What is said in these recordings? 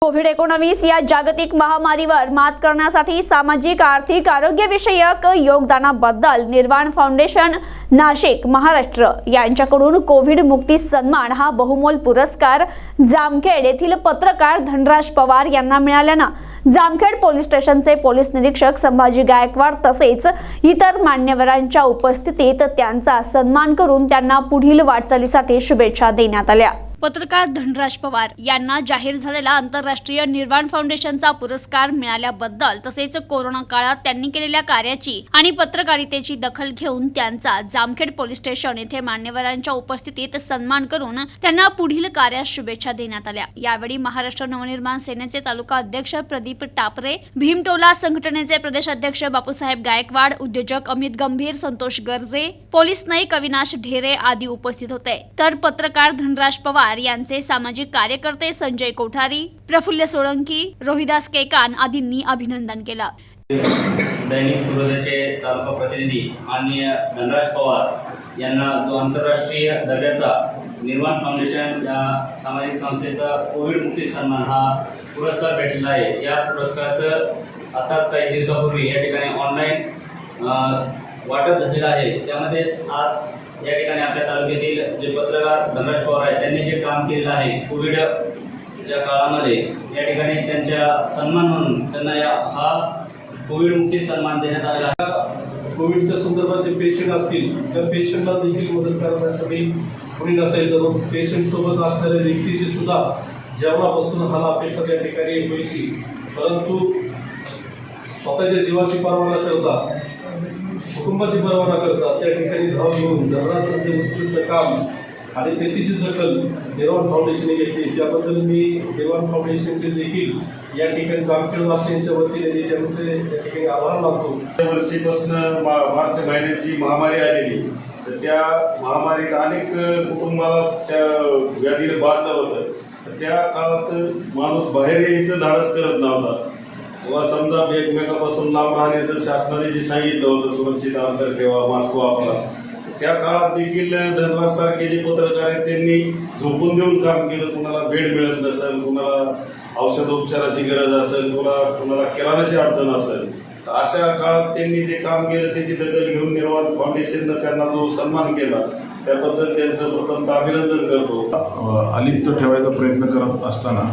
कोविड-19 या जागतिक महामारीवर मात करण्यासाठी सामाजिक आर्थिक आरोग्यविषयक योगदानाबद्दल निर्वाण फाउंडेशन नाशिक महाराष्ट्र यांच्याकडून कोविड मुक्ती सन्मान हा बहुमोल पुरस्कार जामखेड येथील पत्रकार धनराज पवार यांना मिळाल्यानं जामखेड पोलीस स्टेशनचे पोलीस निरीक्षक संभाजी गायकवाड तसेच इतर मान्यवरांच्या उपस्थितीत त्यांचा सन्मान करून त्यांना पुढील वाटचालीसाठी शुभेच्छा देण्यात आल्या। पत्रकार धनराज पवार यांना जाहीर झालेला आंतरराष्ट्रीय निर्वाण फाउंडेशनचा पुरस्कार मिळाल्याबद्दल तसेच कोरोना काळात त्यांनी केलेल्या कार्याची आणि पत्रकारितेची दखल घेऊन त्यांचा जामखेड पोलीस स्टेशन येथे मान्यवरांच्या उपस्थितीत सन्मान करून त्यांना पुढील कार्यास शुभेच्छा देण्यात आल्या। यावेळी महाराष्ट्र नवनिर्माण सेनेचे तालुका अध्यक्ष प्रदीप टापरे, भीमटोला संघटनेचे प्रदेश अध्यक्ष बापूसाहेब गायकवाड, उद्योजक अमित गंभीर, संतोष गर्जे, पोलीस नाईक अविनाश ढेरे आदी उपस्थित होते। तर पत्रकार धनराज पवार यांचे सामाजिक कार्यकर्ते संजय कोठारी, प्रफुल्ल सोळंकी, रोहिदास केकान आदींनी अभिनंदन केलं। दैनिक सूर्योदयचे तालुका प्रतिनिधी माननीय धनराज पवार यांना जो आंतरराष्ट्रीय दर्जाचा निर्वाण फाउंडेशन या सामाजिक संस्थेचा कोविड मुक्ती सन्मान हा पुरस्कार भेटलेला आहे। या पुरस्काराचं आताच काही दिवसापूर्वी या ठिकाणी ऑनलाईन वाटप झालेलं आहे। त्यामध्येच आज या ठिकाणी आपल्या तालुक्यातील जे पत्रकार धनराज पवार आहेत त्यांनी जे काम केलेलं आहे कोविडच्या काळामध्ये, या ठिकाणी त्यांच्या सन्मान म्हणून त्यांना हा कोविड मुक्ती सन्मान देण्यात आलेला आहे। कोविडच्या संदर्भात जे पेशंट असतील त्या पेशंटला देखील मदत करण्यासाठी कोणी नसायचं। पेशंट सोबत असणाऱ्या व्यक्तीची सुद्धा जेवणापासून हालापेक्षा त्या ठिकाणी व्हायची, परंतु स्वतःच्या जीवाची पर्वा न करता, कुटुंबाची पर्वा न करता त्या ठिकाणी धाव घेऊन धनराजचं जे उत्कृष्ट काम आणि त्याची जी दखल निर्वाण फाउंडेशनने घेतली त्याबद्दल मी निर्वाण फाउंडेशनचे देखील या ठिकाणी जामखेडवासियांच्या वतीने त्यांचे त्या ठिकाणी आभार मानतो। या वर्षीपासून मार्च महिन्याची महामारी आलेली, तर त्या महामारीत अनेक कुटुंबाला त्या व्याधीने बाधलं होतं। तर त्या काळात माणूस बाहेर यायचं धाडस करत नव्हता व समजा एकमेकापासून लांब राहण्याचं शासनाने जे सांगितलं होतं, सुरक्षित अंतर ठेवा, मास्क वापरा, त्या काळात देखील धनराज सारखे जे पत्रकार आहेत त्यांनी झोपून देऊन काम केलं। कुणाला बेड मिळत नसेल, कुणाला औषधोपचाराची गरज असेल, कुणाला किराणाची अडचण असेल, तर अशा काळात त्यांनी जे काम केलं त्याची दखल घेऊन निर्वाण फाउंडेशननं त्यांना जो सन्मान केला त्याबद्दल त्यांचं प्रथम अभिनंदन करतो। अलिप्त ठेवायचा प्रयत्न करत असताना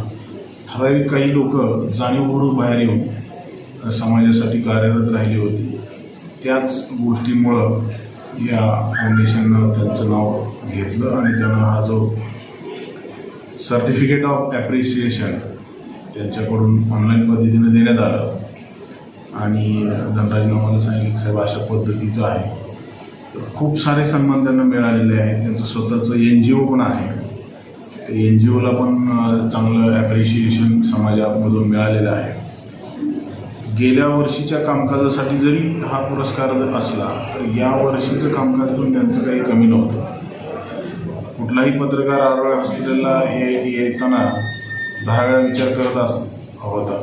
ठराविक काही लोक जाणीवपूर्वक बाहेर येऊन समाजासाठी कार्यरत राहिली होती। त्याच गोष्टीमुळं या फाउंडेशननं त्यांचं नाव घेतलं आणि त्यांना हा जो सर्टिफिकेट ऑफ ॲप्रिसिएशन त्यांच्याकडून ऑनलाईन पद्धतीने देण्यात आलं आणि धनराजनं मला सांगितलं साहेब अशा पद्धतीचं आहे। तर खूप सारे सन्मान त्यांना मिळालेले आहेत। त्यांचं स्वतःचं NGO पण आहे, NGOला पण चांगलं ॲप्रिशिएशन समाजामधून मिळालेलं आहे। गेल्या वर्षीच्या कामकाजासाठी जरी हा पुरस्कार असला तर या वर्षीचं कामकाज पण त्यांचं काही कमी नव्हतं। कुठलाही पत्रकार आरोग्य हॉस्पिटलला येताना 10 वेळा विचार करत होता,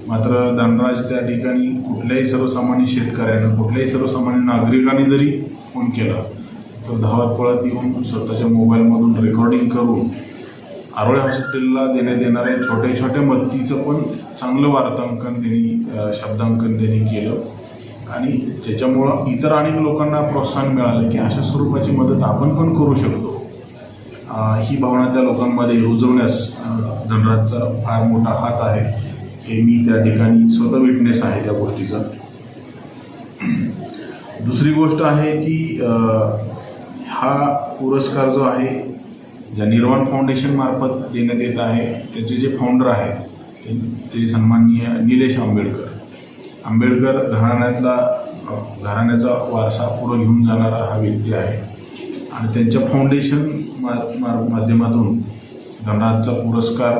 मात्र धनराज त्या ठिकाणी कुठल्याही सर्वसामान्य शेतकऱ्यानं, कुठल्याही सर्वसामान्य नागरिकांनी जरी फोन केला तर धावत पळत येऊन स्वतःच्या मोबाईलमधून रेकॉर्डिंग करून आरोग्य हॉस्पिटलला देण्यात येणाऱ्या छोट्या छोट्या मदतीचं पण चांगलं वार्तांकन त्यांनी, शब्दांकन त्यांनी केलं आणि त्याच्यामुळं इतर अनेक लोकांना प्रोत्साहन मिळालं की अशा स्वरूपाची मदत आपण पण करू शकतो। ही भावना त्या लोकांमध्ये रुजवण्यास धनराजचा फार मोठा हात आहे, हे मी त्या ठिकाणी स्वतः विटनेस आहे त्या गोष्टीचा। दुसरी गोष्ट आहे की हा पुरस्कार जो आहे ज्या निर्वाण फाउंडेशन मार्फत देण्यात येत आहे त्याचे जे फाउंडर आहेत ते सन्माननीय निलेश आंबेडकर घराण्याचा वारसा पुढे घेऊन जाणारा हा व्यक्ती आहे आणि त्यांच्या फाउंडेशन माध्यमातून धनराजचा पुरस्कार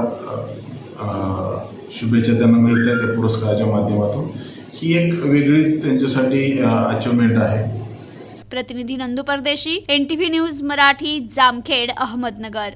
शुभेच्छा त्यांना मिळत आहे। त्या पुरस्काराच्या माध्यमातून ही एक वेगळीच त्यांच्यासाठी अचिव्हमेंट आहे। प्रतिनिधी नंदू परदेशी, NTV न्यूज मराठी, जामखेड, अहमदनगर।